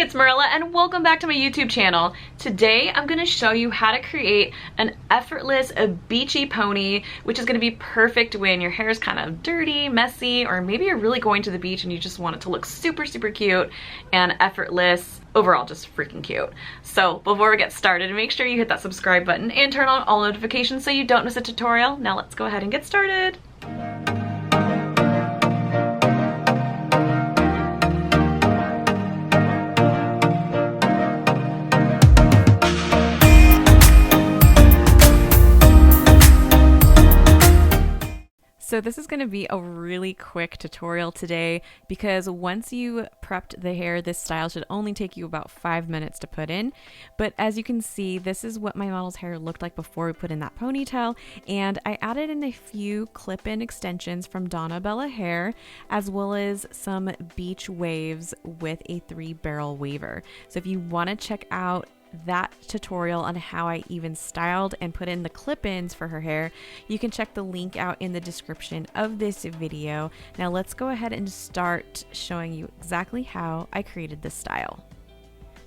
it's Marilla and welcome back to my YouTube channel. Today I'm going to show you how to create an effortless beachy pony, which is going to be perfect when your hair is kind of dirty, messy, or maybe you're really going to the beach and you just want it to look super cute and effortless. Overall, just freaking cute. So before we get started, make sure you hit that subscribe button and turn on all notifications so you don't miss a tutorial. Now let's go ahead and get started. So this is going to be a really quick tutorial today because once you prepped the hair, this style should only take you about 5 minutes to put in. But as you can see, this is what my model's hair looked like before we put in that ponytail. And I added in a few clip-in extensions from Donna Bella Hair, as well as some beach waves with a 3-barrel waver. So if you want to check out that tutorial on how I even styled and put in the clip-ins for her hair, you can check the link out in the description of this video. Now let's go ahead and start showing you exactly how I created this style.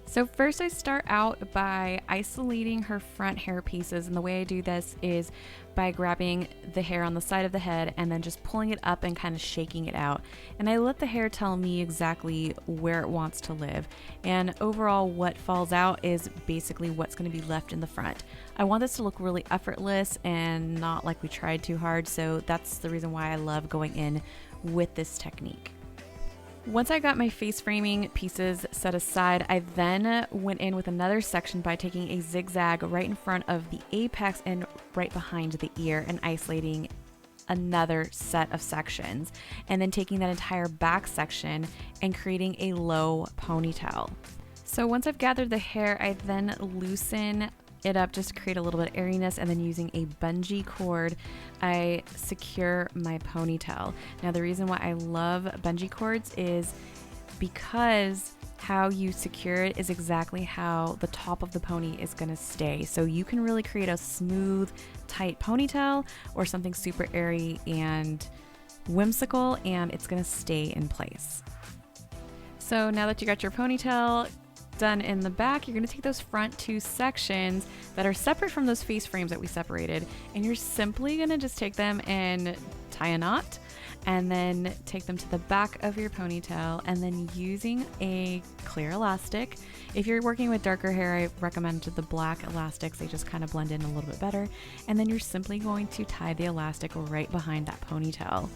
So first I start out by isolating her front hair pieces, and the way I do this is by grabbing the hair on the side of the head and then just pulling it up and kind of shaking it out. And I let the hair tell me exactly where it wants to live. And overall what falls out is basically what's going to be left in the front. I want this to look really effortless and not like we tried too hard, so that's the reason why I love going in with this technique. Once I got my face framing pieces set aside, I then went in with another section by taking a zigzag right in front of the apex and right behind the ear and isolating another set of sections, and then taking that entire back section and creating a low ponytail. So once I've gathered the hair, I then loosen it up just to create a little bit of airiness, and then using a bungee cord I secure my ponytail. Now the reason why I love bungee cords is because how you secure it is exactly how the top of the pony is going to stay. So you can really create a smooth, tight ponytail or something super airy and whimsical, and it's going to stay in place. So now that you got your ponytail done in the back, you're going to take those front 2 sections that are separate from those face frames that we separated, and you're simply going to just take them and tie a knot, and then take them to the back of your ponytail, and then using a clear elastic. If you're working with darker hair, I recommend the black elastics. They just kind of blend in a little bit better. And then you're simply going to tie the elastic right behind that ponytail.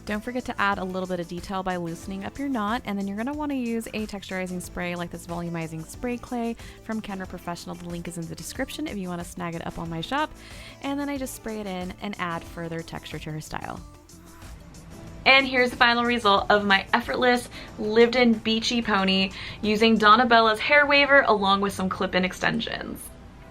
Don't forget to add a little bit of detail by loosening up your knot, and then you're going to want to use a texturizing spray like this volumizing spray clay from Kenra Professional. The link is in the description if you want to snag it up on my shop. And then I just spray it in and add further texture to her style. And here's the final result of my effortless lived-in beachy pony using Donna Bella's hair waver along with some clip-in extensions.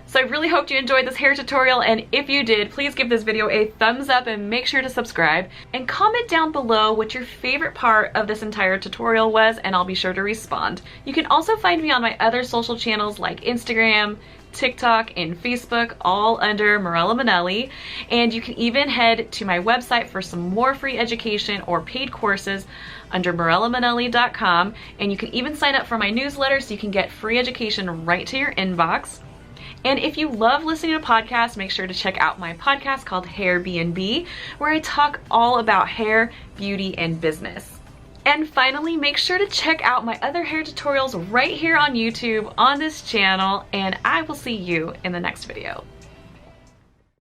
So I really hoped you enjoyed this hair tutorial, and if you did, please give this video a thumbs up and make sure to subscribe. And comment down below what your favorite part of this entire tutorial was, and I'll be sure to respond. You can also find me on my other social channels like Instagram, TikTok, and Facebook, all under Marilla Manelli. And you can even head to my website for some more free education or paid courses under marillamanelli.com. And you can even sign up for my newsletter so you can get free education right to your inbox. And if you love listening to podcasts, make sure to check out my podcast called Hair B&B, where I talk all about hair, beauty, and business. And finally, make sure to check out my other hair tutorials right here on YouTube on this channel, and I will see you in the next video.